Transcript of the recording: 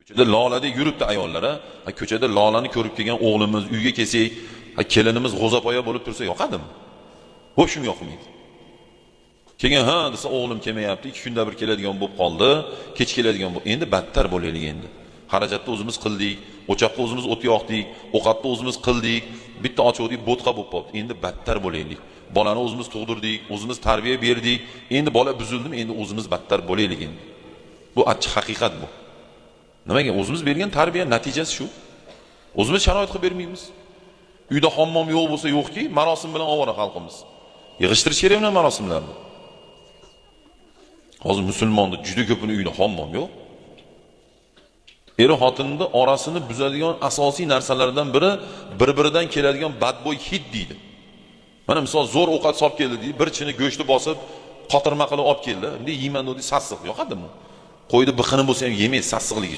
Ko'chada lolada yuribdi ayollar, ko'chada lolani ko'rib kelgan o'g'limiz uyga kelsak, kelinimiz g'o'zapoya bo'lib tursa yoqadimi? Bu shunga yoqmaydi. Keyin ha desa o'g'lim kelmayapti, 2 kunda bir keladigan bo'lib qoldi, kech keladigan bo'lib. Endi battar bo'laylik endi. Xarajatni o'zimiz qildik, o'choqqa o'zimiz o't yoqdik, ovqatni o'zimiz qildik, bitta ochuvdik, bo'tqa bo'lib qoldi. Endi battar bo'laylik. Bolani o'zimiz tug'dirdik, o'zimiz tarbiya berdik. Endi bola buzildimi, endi o'zimiz battar bo'laylik endi. Bu achchiq haqiqat bu. Nimaga? O'zimiz bergan tarbiya natijasi shu. O'zimiz sharoit qilib bermaymiz. Uyda hammom yo'q bo'lsa yo'qki, marosim bilan ovora xalqimiz. Yig'ishtirish kerak bilan marosimlarni. Hozir musulmonda juda ko'pini uyda hammom yo'q. Xotinni orasini buzadigan asosiy narsalardan biri bir-biridan keladigan badbo'y hid deydi. Mana misol zo'r ovqat solib keldi deydi, bir chini go'shtni bosib, qotirma qilib olib keldi. Endi yeyman dedi, sassiq yoqadimi? Qo'ydi biqini bo'lsa ham yemaydi sassiqligi.